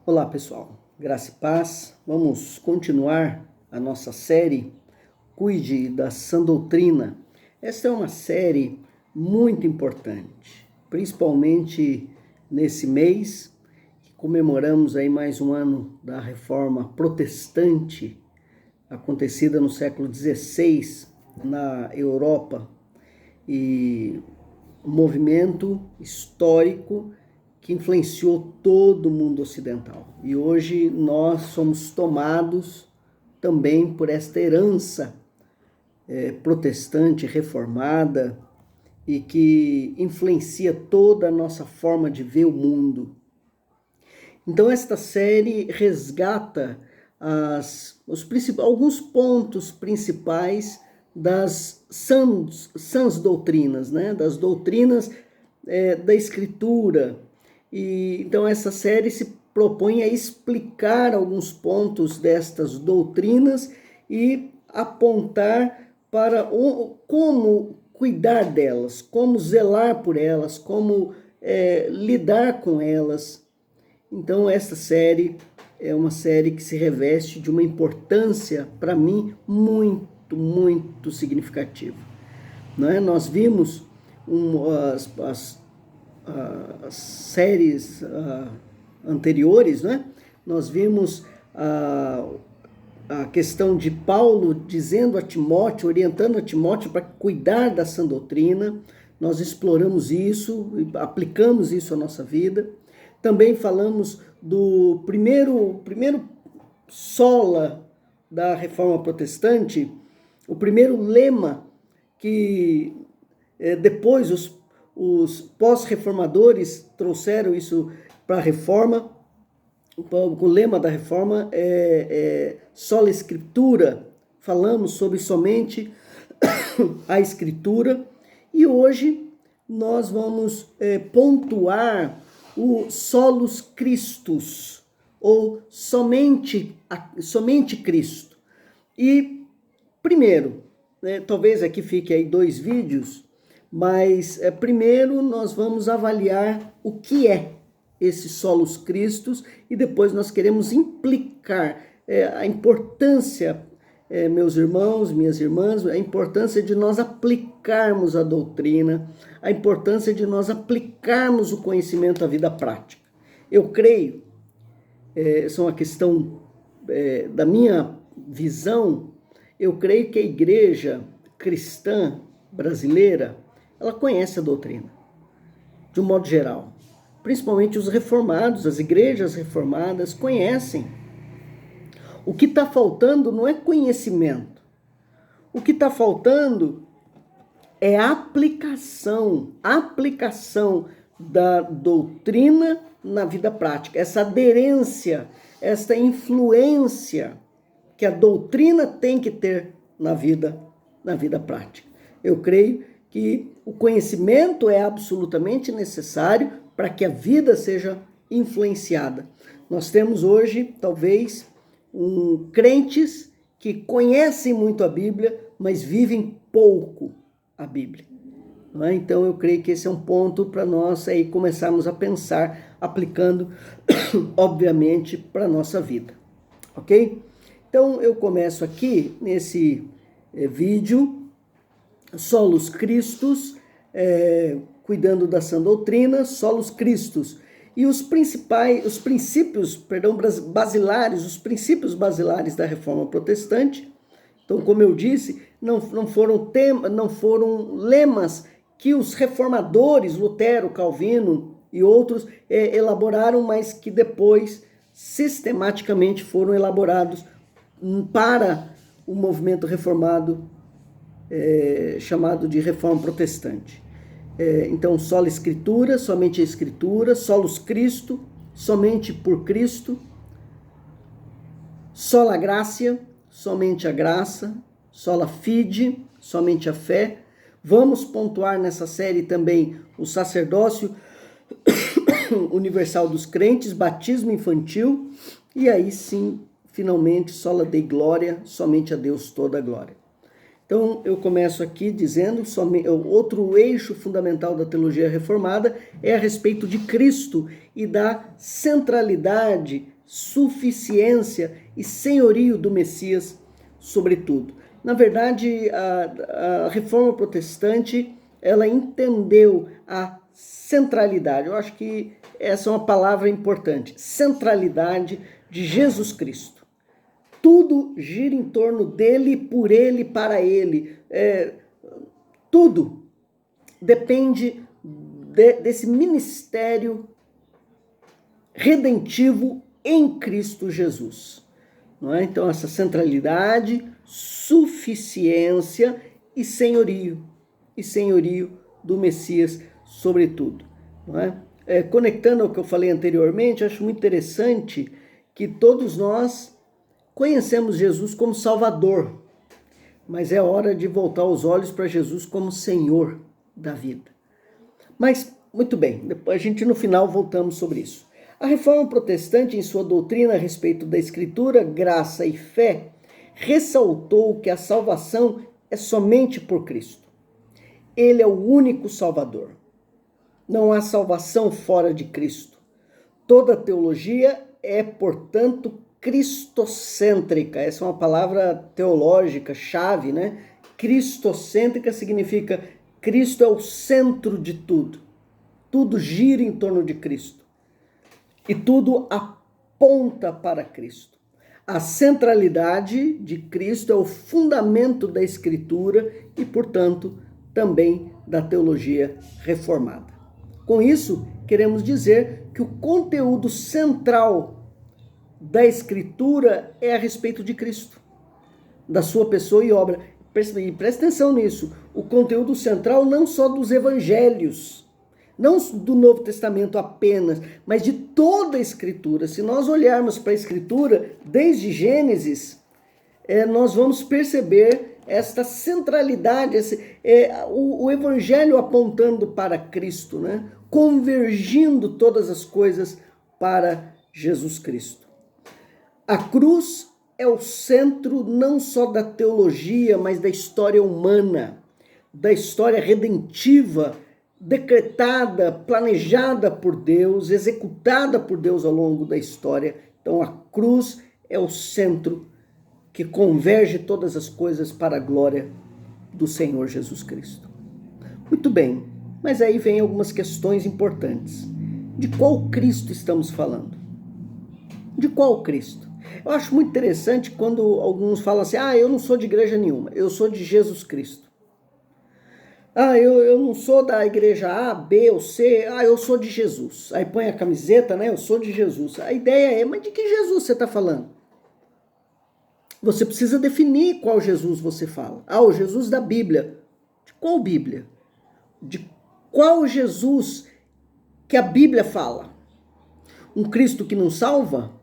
Olá pessoal, graça e paz. Vamos continuar a nossa série Cuide da Sã Doutrina. Esta é uma série muito importante, principalmente nesse mês que comemoramos aí mais um ano da Reforma Protestante acontecida no século XVI na Europa, e um movimento histórico que influenciou todo o mundo ocidental. E hoje nós somos tomados também por esta herança protestante, reformada, e que influencia toda a nossa forma de ver o mundo. Então esta série resgata alguns pontos principais das sãs doutrinas, né? Das doutrinas da Escritura. E então essa série se propõe a explicar alguns pontos destas doutrinas e apontar para como cuidar delas, como zelar por elas, como lidar com elas. Então essa série é uma série que se reveste de uma importância, para mim, muito significativa. Não é? Nós vimos as séries anteriores, né? Nós vimos a questão de Paulo dizendo a Timóteo, orientando a Timóteo para cuidar da sã doutrina. Nós exploramos isso, aplicamos isso à nossa vida. Também falamos do primeiro sola da Reforma Protestante, o primeiro lema que depois os pós-reformadores trouxeram isso para a Reforma. O lema da Reforma é sola Escritura. Falamos sobre somente a Escritura. E hoje nós vamos pontuar o solus Christus, ou somente Cristo. E primeiro, talvez aqui fique aí 2 vídeos, mas primeiro nós vamos avaliar o que é esse solus Christus e depois nós queremos implicar a importância, meus irmãos, minhas irmãs, a importância de nós aplicarmos a doutrina, a importância de nós aplicarmos o conhecimento à vida prática. Eu creio, essa é uma questão da minha visão, eu creio que a igreja cristã brasileira, ela conhece a doutrina, de um modo geral. Principalmente os reformados, as igrejas reformadas conhecem. O que está faltando não é conhecimento. O que está faltando é aplicação da doutrina na vida prática. Essa aderência, essa influência que a doutrina tem que ter na vida prática. Eu creio que o conhecimento é absolutamente necessário para que a vida seja influenciada. Nós temos hoje, talvez, crentes que conhecem muito a Bíblia, mas vivem pouco a Bíblia. Não é? Então eu creio que esse é um ponto para nós aí começarmos a pensar, aplicando, obviamente, para a nossa vida. Ok? Então eu começo aqui nesse vídeo, Solus Christus, cuidando da sã doutrina, solus Christus. E os princípios basilares, os princípios basilares da Reforma Protestante. Então, como eu disse, não foram lemas que os reformadores, Lutero, Calvino e outros, elaboraram, mas que depois sistematicamente foram elaborados para o movimento reformado, chamado de Reforma Protestante. Então, sola Escritura, somente a Escritura, solus Christo, somente por Cristo, sola Gratia, somente a graça, sola Fide, somente a fé. Vamos pontuar nessa série também o sacerdócio universal dos crentes, batismo infantil, e aí sim, finalmente, sola Dei Glória, somente a Deus toda a glória. Então, eu começo aqui dizendo, outro eixo fundamental da teologia reformada é a respeito de Cristo e da centralidade suficiência e senhorio do Messias sobre tudo. Na verdade, a Reforma Protestante, ela entendeu a centralidade. Eu acho que essa é uma palavra importante. Centralidade de Jesus Cristo. Tudo gira em torno dele, por ele, para ele. Tudo depende desse ministério redentivo em Cristo Jesus. Não é? Então, essa centralidade, suficiência e senhorio do Messias sobre tudo. Não é? Conectando ao que eu falei anteriormente, acho muito interessante que todos nós conhecemos Jesus como Salvador, mas é hora de voltar os olhos para Jesus como Senhor da vida. Mas, muito bem, depois a gente no final voltamos sobre isso. A Reforma Protestante, em sua doutrina a respeito da Escritura, graça e fé, ressaltou que a salvação é somente por Cristo. Ele é o único Salvador. Não há salvação fora de Cristo. Toda teologia é, portanto, cristocêntrica. Essa é uma palavra teológica chave, né? Cristocêntrica significa Cristo é o centro de tudo. Tudo gira em torno de Cristo. E tudo aponta para Cristo. A centralidade de Cristo é o fundamento da Escritura e, portanto, também da teologia reformada. Com isso, queremos dizer que o conteúdo central da Escritura é a respeito de Cristo, da sua pessoa e obra. E presta atenção nisso, o conteúdo central não só dos evangelhos, não do Novo Testamento apenas, mas de toda a Escritura. Se nós olharmos para a Escritura, desde Gênesis, nós vamos perceber esta centralidade, o Evangelho apontando para Cristo, né? Convergindo todas as coisas para Jesus Cristo. A cruz é o centro não só da teologia, mas da história humana, da história redentiva, decretada, planejada por Deus, executada por Deus ao longo da história. Então a cruz é o centro que converge todas as coisas para a glória do Senhor Jesus Cristo. Muito bem, mas aí vem algumas questões importantes. De qual Cristo estamos falando? De qual Cristo? Eu acho muito interessante quando alguns falam assim, eu não sou de igreja nenhuma, eu sou de Jesus Cristo. Eu não sou da igreja A, B ou C, eu sou de Jesus. Aí põe a camiseta, né? Eu sou de Jesus. A ideia é, mas de que Jesus você está falando? Você precisa definir qual Jesus você fala. O Jesus da Bíblia. De qual Bíblia? De qual Jesus que a Bíblia fala? Um Cristo que não salva?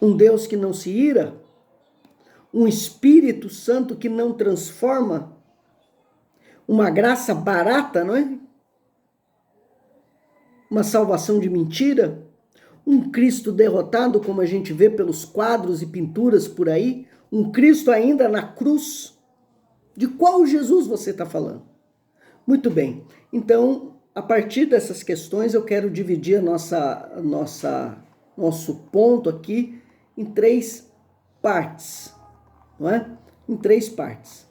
Um Deus que não se ira? Um Espírito Santo que não transforma? Uma graça barata, não é? Uma salvação de mentira? Um Cristo derrotado, como a gente vê pelos quadros e pinturas por aí? Um Cristo ainda na cruz? De qual Jesus você está falando? Muito bem. Então, a partir dessas questões, eu quero dividir nosso ponto aqui em 3 partes, não é? Em 3 partes.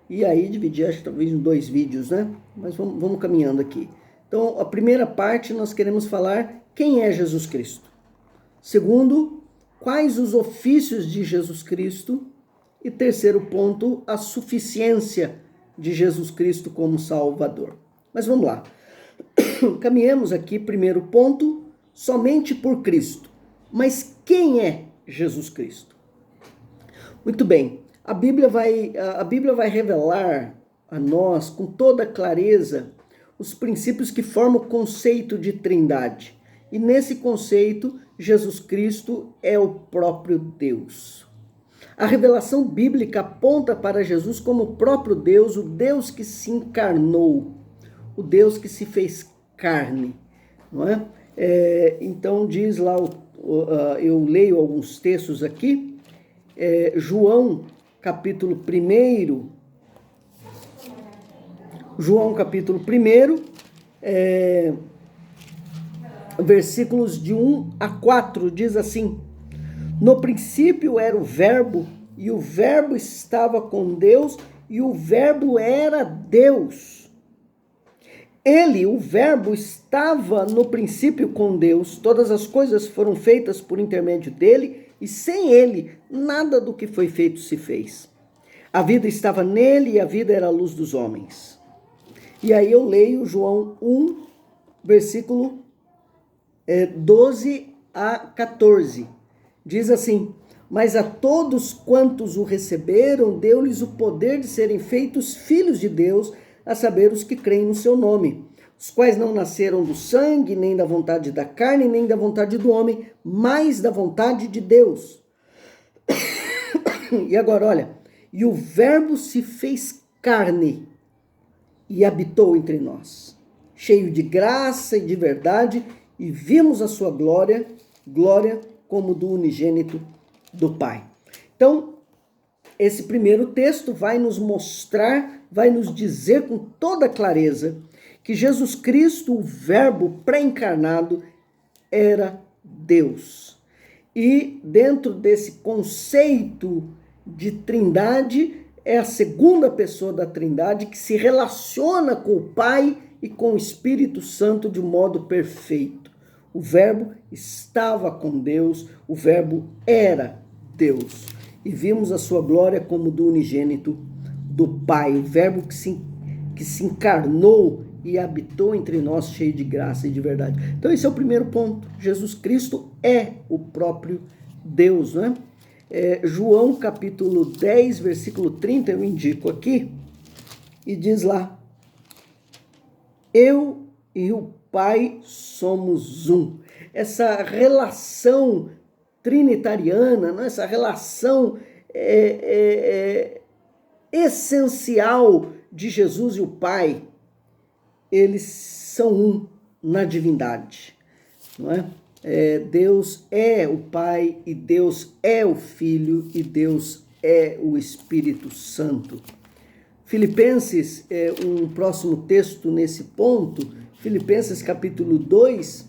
E aí dividir, acho que talvez em 2 vídeos, né? Mas vamos caminhando aqui. Então, a primeira parte nós queremos falar quem é Jesus Cristo. Segundo, quais os ofícios de Jesus Cristo. E terceiro ponto, a suficiência de Jesus Cristo como Salvador. Mas vamos lá. Caminhamos aqui, primeiro ponto, somente por Cristo. Mas quem é Jesus Cristo? Muito bem. A Bíblia vai revelar a nós com toda clareza os princípios que formam o conceito de Trindade. E nesse conceito, Jesus Cristo é o próprio Deus. A revelação bíblica aponta para Jesus como o próprio Deus, o Deus que se encarnou, o Deus que se fez carne, não é? Então diz lá, eu leio alguns textos aqui, João capítulo 1, versículos de 1 a 4, diz assim: no princípio era o Verbo, e o Verbo estava com Deus, e o Verbo era Deus. Ele, o Verbo, estava no princípio com Deus. Todas as coisas foram feitas por intermédio dele, e sem ele, nada do que foi feito se fez. A vida estava nele, e a vida era a luz dos homens. E aí eu leio João 1, versículo 12 a 14. Diz assim: mas a todos quantos o receberam, deu-lhes o poder de serem feitos filhos de Deus, a saber, os que creem no seu nome, os quais não nasceram do sangue, nem da vontade da carne, nem da vontade do homem, mas da vontade de Deus. E agora, olha, e o Verbo se fez carne e habitou entre nós, cheio de graça e de verdade, e vimos a sua glória como do unigênito do Pai. Então, esse primeiro texto vai nos mostrar, vai nos dizer com toda clareza que Jesus Cristo, o Verbo pré-encarnado, era Deus. E dentro desse conceito de trindade, é a segunda pessoa da trindade que se relaciona com o Pai e com o Espírito Santo de um modo perfeito. O Verbo estava com Deus, o Verbo era Deus. E vimos a sua glória como do unigênito do Pai, o Verbo que se encarnou e habitou entre nós, cheio de graça e de verdade. Então esse é o primeiro ponto. Jesus Cristo é o próprio Deus, não é? João capítulo 10, versículo 30, eu indico aqui, e diz lá: eu e o Pai somos um. Essa relação trinitariana, né? Essa relação essencial de Jesus e o Pai, eles são um na divindade, não é? Deus é o Pai, e Deus é o Filho, e Deus é o Espírito Santo. Filipenses, um próximo texto nesse ponto, Filipenses capítulo 2,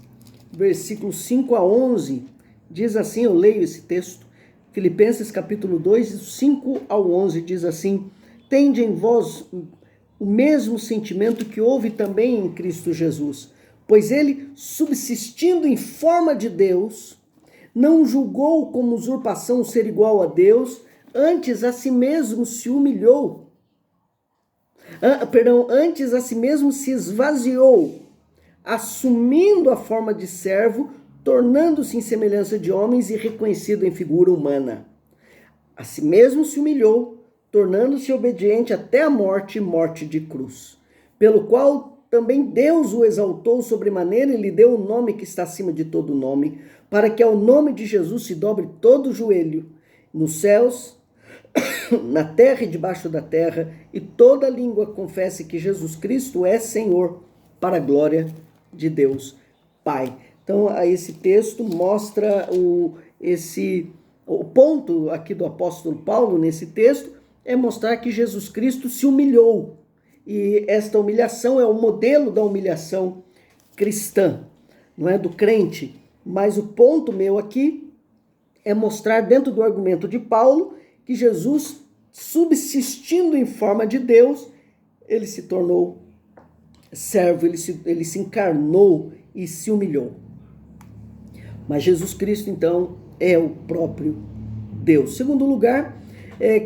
versículos 5 a 11, diz assim, eu leio esse texto, Filipenses capítulo 2, 5 ao 11, diz assim: tende em vós o mesmo sentimento que houve também em Cristo Jesus, pois ele, subsistindo em forma de Deus, não julgou como usurpação ser igual a Deus, antes a si mesmo se humilhou. Antes a si mesmo se esvaziou, assumindo a forma de servo, tornando-se em semelhança de homens e reconhecido em figura humana. A si mesmo se humilhou, tornando-se obediente até a morte e morte de cruz, pelo qual também Deus o exaltou sobremaneira e lhe deu o nome que está acima de todo nome, para que ao nome de Jesus se dobre todo o joelho, nos céus, na terra e debaixo da terra, e toda língua confesse que Jesus Cristo é Senhor, para a glória de Deus Pai. Então, esse texto mostra o ponto aqui do apóstolo Paulo nesse texto é mostrar que Jesus Cristo se humilhou. E esta humilhação é o modelo da humilhação cristã, não é do crente. Mas o ponto meu aqui é mostrar dentro do argumento de Paulo que Jesus, subsistindo em forma de Deus, ele se tornou servo, ele se encarnou e se humilhou. Mas Jesus Cristo, então, é o próprio Deus. Segundo lugar,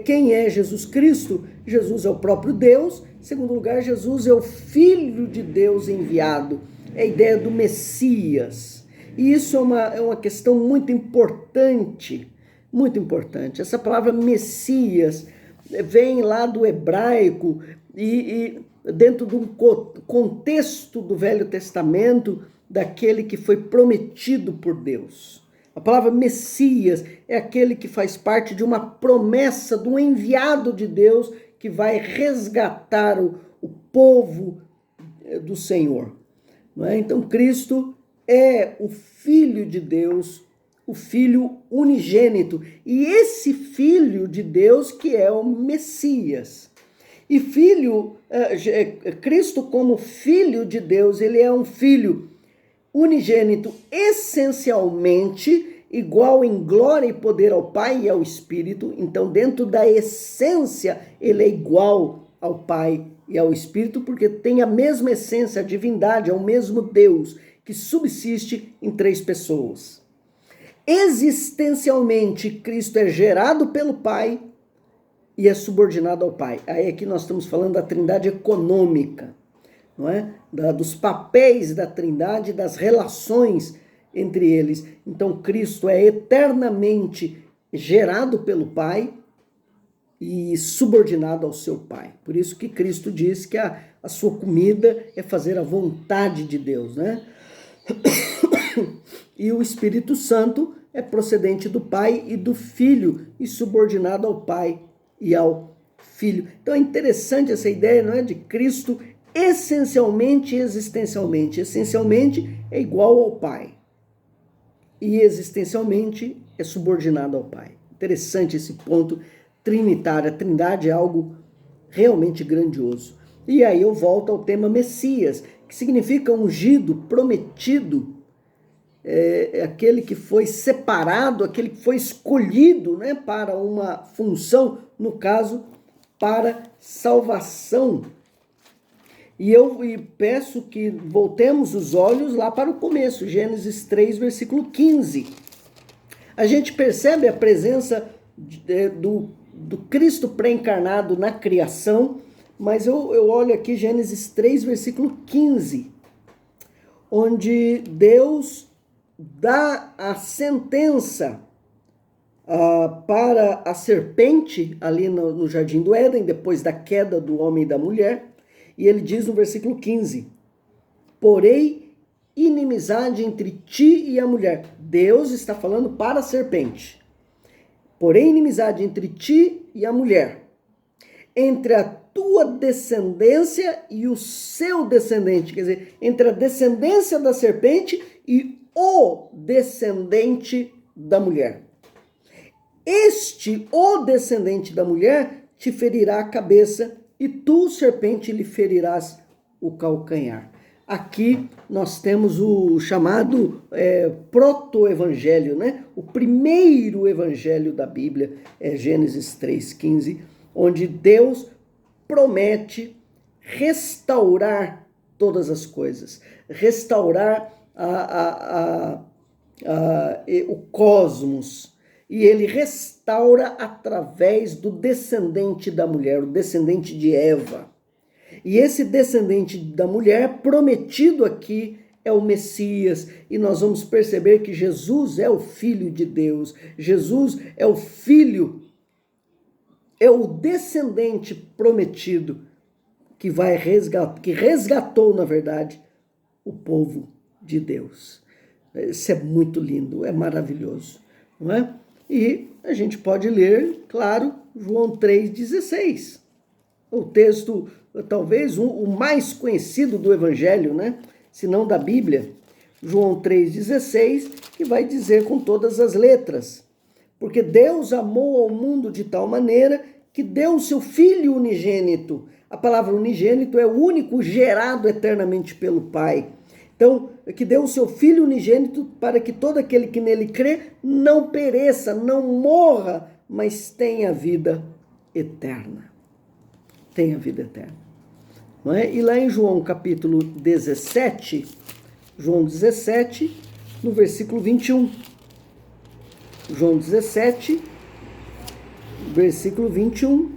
quem é Jesus Cristo? Jesus é o próprio Deus. Segundo lugar, Jesus é o Filho de Deus enviado. É a ideia do Messias. E isso é uma questão muito importante. Muito importante. Essa palavra Messias vem lá do hebraico e dentro de um contexto do Velho Testamento, daquele que foi prometido por Deus. A palavra Messias é aquele que faz parte de uma promessa do enviado de Deus que vai resgatar o povo do Senhor. Não é? Então, Cristo é o Filho de Deus, o Filho unigênito. E esse Filho de Deus que é o Messias. E Cristo como Filho de Deus, ele é um Filho unigênito essencialmente igual em glória e poder ao Pai e ao Espírito. Então, dentro da essência, ele é igual ao Pai e ao Espírito, porque tem a mesma essência, a divindade, é o mesmo Deus que subsiste em três pessoas. Existencialmente, Cristo é gerado pelo Pai e é subordinado ao Pai. Aí aqui nós estamos falando da trindade econômica, não é? Dos papéis da trindade, das relações entre eles. Então Cristo é eternamente gerado pelo Pai e subordinado ao seu Pai. Por isso que Cristo diz que a sua comida é fazer a vontade de Deus, né? E o Espírito Santo é procedente do Pai e do Filho e subordinado ao Pai e ao Filho. Então é interessante essa ideia, não é, de Cristo essencialmente e existencialmente. Essencialmente é igual ao Pai e existencialmente é subordinado ao Pai. Interessante esse ponto trinitário. A trindade é algo realmente grandioso. E aí eu volto ao tema Messias, que significa ungido, prometido, aquele que foi separado, aquele que foi escolhido, né, para uma função, no caso, para salvação. E eu peço que voltemos os olhos lá para o começo, Gênesis 3, versículo 15. A gente percebe a presença do Cristo pré-encarnado na criação, mas eu olho aqui Gênesis 3, versículo 15, onde Deus dá a sentença para a serpente ali no Jardim do Éden, depois da queda do homem e da mulher, e ele diz no versículo 15, porém inimizade entre ti e a mulher. Deus está falando para a serpente. Porém inimizade entre ti e a mulher, entre a tua descendência e o seu descendente, quer dizer, entre a descendência da serpente e o descendente da mulher. O descendente da mulher, te ferirá a cabeça e tu, serpente, lhe ferirás o calcanhar. Aqui nós temos o chamado proto-evangelho, né? O primeiro evangelho da Bíblia é Gênesis 3,15, onde Deus promete restaurar todas as coisas, restaurar o cosmos, e ele restaura através do descendente da mulher, o descendente de Eva. E esse descendente da mulher prometido aqui é o Messias, e nós vamos perceber que Jesus é o Filho de Deus, Jesus é o Filho, é o descendente prometido que vai resgatar, que resgatou, na verdade, o povo de Deus. Isso é muito lindo, é maravilhoso, não é? E a gente pode ler, claro, João 3,16, o texto, talvez o mais conhecido do Evangelho, né? Se não da Bíblia, João 3,16, que vai dizer com todas as letras, porque Deus amou ao mundo de tal maneira que deu o seu Filho unigênito. A palavra unigênito é o único gerado eternamente pelo Pai. Então, que deu o seu Filho unigênito para que todo aquele que nele crê não pereça, não morra, mas tenha vida eterna. Tenha vida eterna. Não é? E lá em João capítulo 17, João 17, no versículo 21. João 17, versículo 21,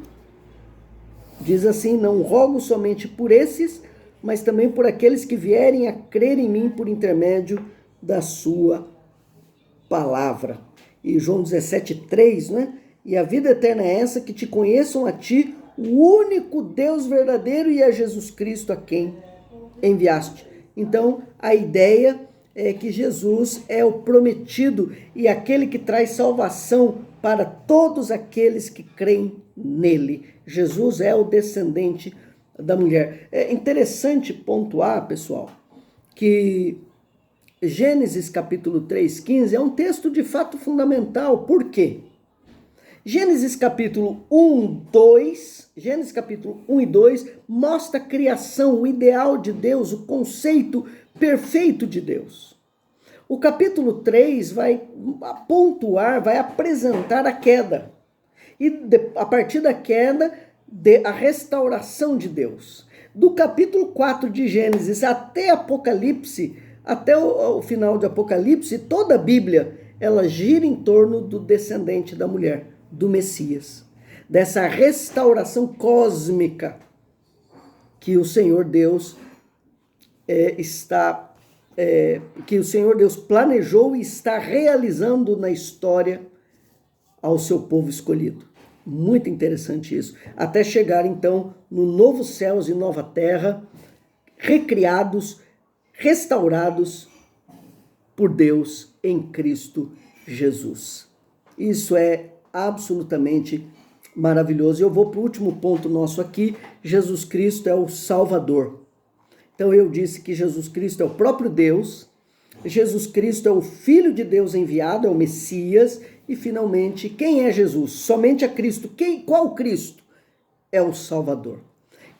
diz assim, não rogo somente por esses, mas também por aqueles que vierem a crer em mim por intermédio da sua palavra. E João 17:3, né? E a vida eterna é essa, que te conheçam a ti, o único Deus verdadeiro, e a Jesus Cristo a quem enviaste. Então, a ideia é que Jesus é o prometido e aquele que traz salvação para todos aqueles que creem nele. Jesus é o descendente da mulher. É interessante pontuar, pessoal, que Gênesis capítulo 3:15 é um texto de fato fundamental. Por quê? Gênesis capítulo 1 e 2 mostra a criação, o ideal de Deus, o conceito perfeito de Deus. O capítulo 3 vai pontuar, vai apresentar a queda. E a partir da queda, a restauração de Deus. Do capítulo 4 de Gênesis até Apocalipse, até o final de Apocalipse, toda a Bíblia, ela gira em torno do descendente da mulher, do Messias. Dessa restauração cósmica que o Senhor Deus que o Senhor Deus planejou e está realizando na história ao seu povo escolhido. Muito interessante isso. Até chegar então no novo céus e nova terra, recriados, restaurados por Deus em Cristo Jesus. Isso é absolutamente maravilhoso. Eu vou para o último ponto nosso aqui. Jesus Cristo é o Salvador. Então eu disse que Jesus Cristo é o próprio Deus, Jesus Cristo é o Filho de Deus enviado, é o Messias, e finalmente, quem é Jesus? Somente a Cristo. Qual Cristo? É o Salvador.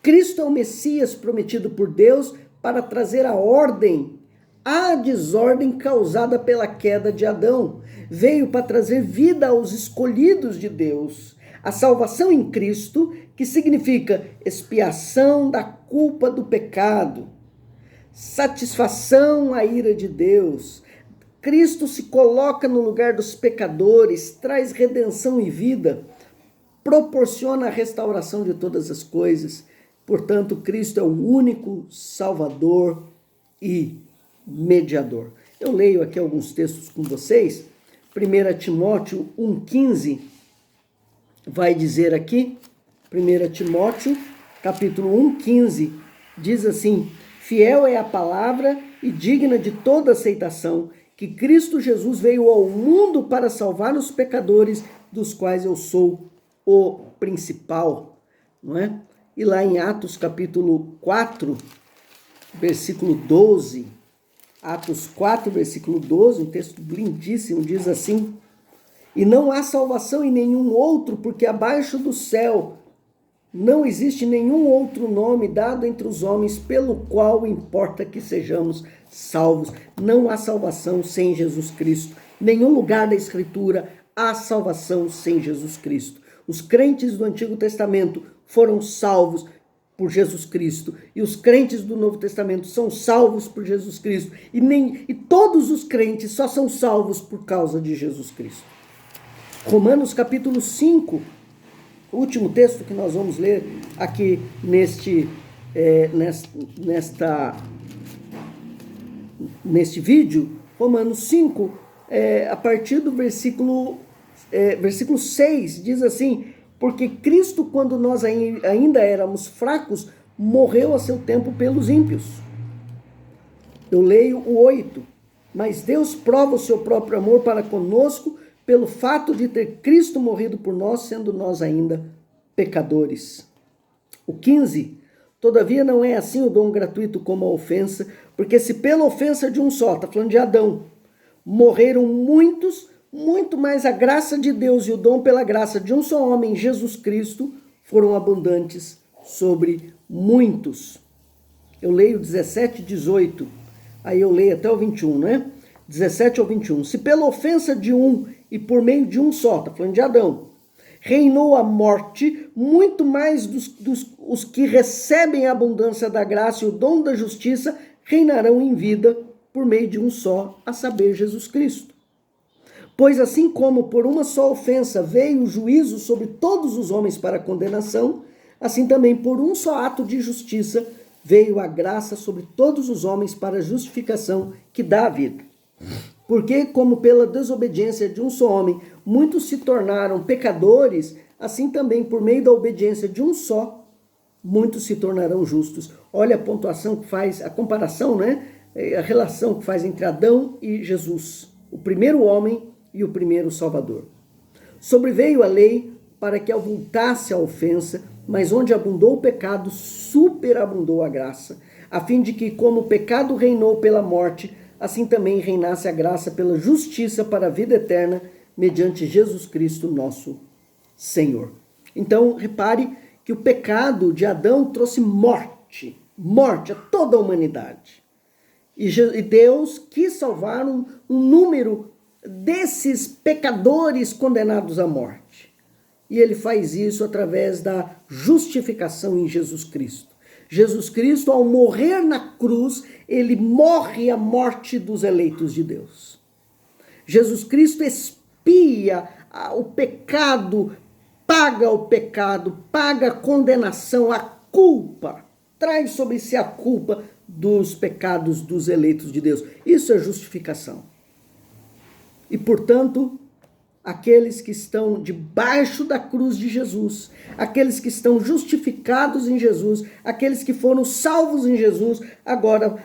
Cristo é o Messias prometido por Deus para trazer a ordem à desordem causada pela queda de Adão. Veio para trazer vida aos escolhidos de Deus. A salvação em Cristo, que significa expiação da culpa do pecado, satisfação à ira de Deus. Cristo se coloca no lugar dos pecadores, traz redenção e vida, proporciona a restauração de todas as coisas. Portanto, Cristo é o único Salvador e mediador. Eu leio aqui alguns textos com vocês. 1 Timóteo 1,15 vai dizer aqui, 1 Timóteo, capítulo 1,15, diz assim: fiel é a palavra e digna de toda aceitação, que Cristo Jesus veio ao mundo para salvar os pecadores, dos quais eu sou o principal, não é? E lá em Atos capítulo 4, versículo 12, Atos 4, versículo 12, um texto lindíssimo, diz assim: e não há salvação em nenhum outro, porque abaixo do céu não existe nenhum outro nome dado entre os homens pelo qual importa que sejamos salvos. Não há salvação sem Jesus Cristo. Em nenhum lugar da Escritura há salvação sem Jesus Cristo. Os crentes do Antigo Testamento foram salvos por Jesus Cristo. E os crentes do Novo Testamento são salvos por Jesus Cristo. E todos os crentes só são salvos por causa de Jesus Cristo. Romanos capítulo 5, o último texto que nós vamos ler aqui neste vídeo, Romanos 5, a partir do versículo 6, diz assim: porque Cristo, quando nós ainda éramos fracos, morreu a seu tempo pelos ímpios. Eu leio o 8, mas Deus prova o seu próprio amor para conosco, pelo fato de ter Cristo morrido por nós, sendo nós ainda pecadores. O 15, todavia não é assim o dom gratuito como a ofensa, porque se pela ofensa de um só, está falando de Adão, morreram muitos, muito mais a graça de Deus e o dom pela graça de um só homem, Jesus Cristo, foram abundantes sobre muitos. Eu leio 17, 18, aí eu leio até o 21, né? 17 ao 21. Se pela ofensa de um e por meio de um só, está falando de Adão, reinou a morte, muito mais os que recebem a abundância da graça e o dom da justiça reinarão em vida por meio de um só, a saber, Jesus Cristo. Pois assim como por uma só ofensa veio o juízo sobre todos os homens para condenação, assim também por um só ato de justiça veio a graça sobre todos os homens para justificação que dá a vida. Porque, como pela desobediência de um só homem, muitos se tornaram pecadores, assim também, por meio da obediência de um só, muitos se tornarão justos. Olha a pontuação que faz, a comparação, né? A relação que faz entre Adão e Jesus, o primeiro homem e o primeiro Salvador. Sobreveio a lei para que avultasse a ofensa, mas onde abundou o pecado, superabundou a graça, a fim de que, como o pecado reinou pela morte, assim também reinasse a graça pela justiça para a vida eterna, mediante Jesus Cristo, nosso Senhor. Então, repare que o pecado de Adão trouxe morte a toda a humanidade. E Deus quis salvar um número desses pecadores condenados à morte. E ele faz isso através da justificação em Jesus Cristo. Jesus Cristo, ao morrer na cruz, ele morre a morte dos eleitos de Deus. Jesus Cristo expia o pecado, paga o pecado, paga a condenação, a culpa, traz sobre si a culpa dos pecados dos eleitos de Deus. Isso é justificação. E, portanto, aqueles que estão debaixo da cruz de Jesus, aqueles que estão justificados em Jesus, aqueles que foram salvos em Jesus, agora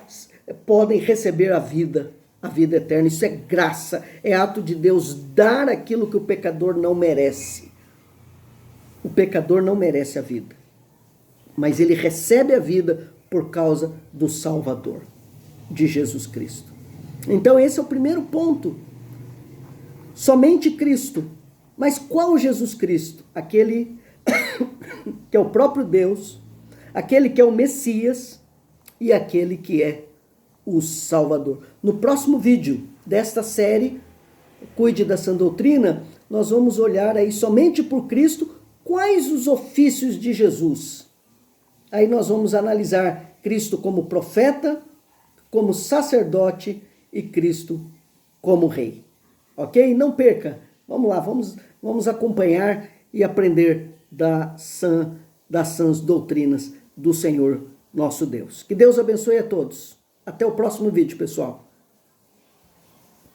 podem receber a vida eterna. Isso é graça, é ato de Deus dar aquilo que o pecador não merece. O pecador não merece a vida, mas ele recebe a vida por causa do Salvador, de Jesus Cristo. Então esse é o primeiro ponto. Somente Cristo. Mas qual Jesus Cristo? Aquele que é o próprio Deus, aquele que é o Messias e aquele que é o Salvador. No próximo vídeo desta série, Cuide da Sã Doutrina, nós vamos olhar aí somente por Cristo quais os ofícios de Jesus. Aí nós vamos analisar Cristo como profeta, como sacerdote e Cristo como rei. Ok? Não perca. Vamos lá, vamos acompanhar e aprender das sãs doutrinas do Senhor nosso Deus. Que Deus abençoe a todos. Até o próximo vídeo, pessoal.